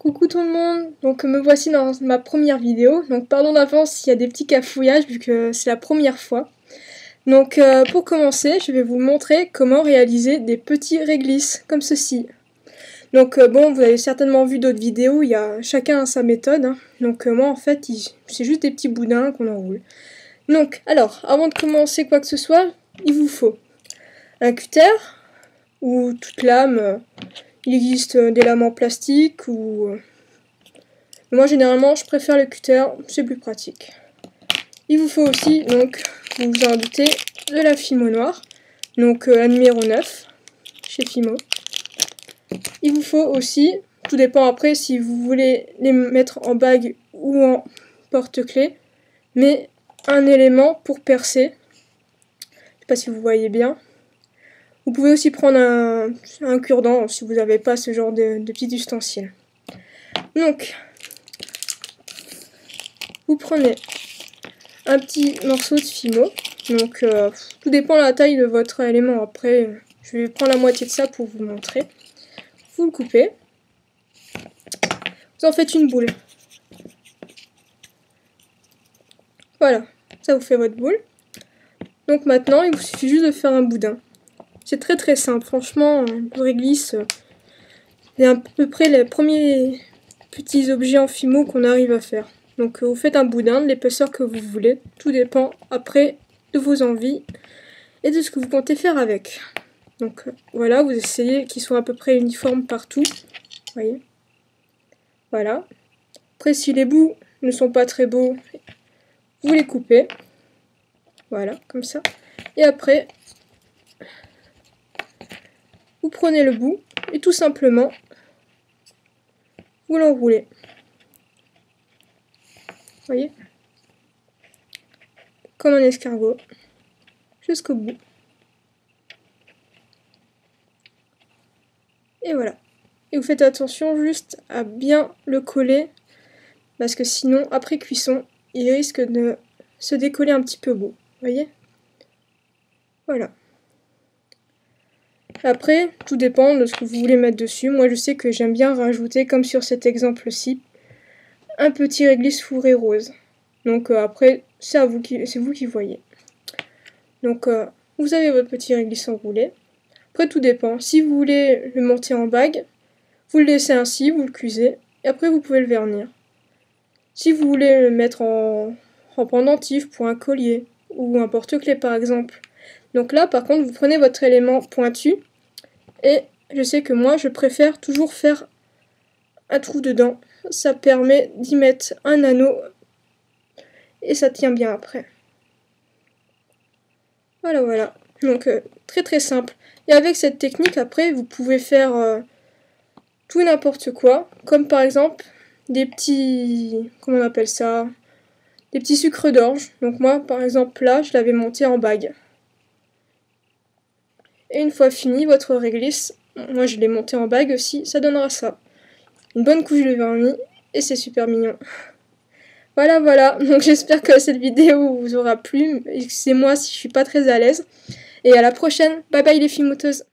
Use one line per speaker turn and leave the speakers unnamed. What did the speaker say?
Coucou tout le monde, donc me voici dans ma première vidéo, donc pardon d'avance s'il y a des petits cafouillages vu que c'est la première fois. Donc pour commencer, je vais vous montrer comment réaliser des petits réglisses comme ceci. Donc bon, vous avez certainement vu d'autres vidéos, il y a chacun a sa méthode, hein. Donc moi en fait, c'est juste des petits boudins qu'on enroule. Donc alors, avant de commencer quoi que ce soit, il vous faut un cutter ou toute lame. Il existe des lames en plastique ou... Moi généralement je préfère le cutter, c'est plus pratique. Il vous faut aussi, donc, vous vous en doutez, de la Fimo noire. Donc la numéro 9, chez Fimo. Il vous faut aussi, tout dépend après si vous voulez les mettre en bague ou en porte-clés, mais un élément pour percer. Je sais pas si vous voyez bien. Vous pouvez aussi prendre un cure-dent si vous n'avez pas ce genre de petits ustensiles. Donc, vous prenez un petit morceau de Fimo. Donc, tout dépend de la taille de votre élément. Après, je vais prendre la moitié de ça pour vous montrer. Vous le coupez. Vous en faites une boule. Voilà, ça vous fait votre boule. Donc maintenant, il vous suffit juste de faire un boudin. C'est très très simple, franchement, le réglisse, c'est à peu près les premiers petits objets en Fimo qu'on arrive à faire. Donc vous faites un boudin de l'épaisseur que vous voulez, tout dépend après de vos envies et de ce que vous comptez faire avec. Donc voilà, vous essayez qu'ils soient à peu près uniformes partout, voyez. Voilà. Après si les bouts ne sont pas très beaux, vous les coupez. Voilà, comme ça. Et après, vous prenez le bout et tout simplement, vous l'enroulez. Voyez, comme un escargot, jusqu'au bout. Et voilà. Et vous faites attention juste à bien le coller, parce que sinon, après cuisson, il risque de se décoller un petit peu beau. Voyez? Voilà. Après, tout dépend de ce que vous voulez mettre dessus. Moi, je sais que j'aime bien rajouter, comme sur cet exemple-ci, un petit réglisse fourré rose. Donc après, c'est vous qui voyez. Donc vous avez votre petit réglisse enroulé. Après tout dépend. Si vous voulez le monter en bague, vous le laissez ainsi, vous le cuisez, et après vous pouvez le vernir. Si vous voulez le mettre en pendentif pour un collier, ou un porte-clés par exemple. Donc là par contre vous prenez votre élément pointu, et je sais que moi je préfère toujours faire un trou dedans. Ça permet d'y mettre un anneau et ça tient bien après. Voilà, voilà. Donc très très simple. Et avec cette technique après vous pouvez faire tout n'importe quoi, comme par exemple des petits, comment on appelle ça, des petits sucres d'orge. Donc moi par exemple là je l'avais monté en bague. Et une fois fini votre réglisse, moi je l'ai monté en bague aussi, ça donnera ça. Une bonne couche de vernis et c'est super mignon. Voilà, voilà, donc j'espère que cette vidéo vous aura plu. Excusez-moi si je suis pas très à l'aise. Et à la prochaine, bye bye les filmoteuses.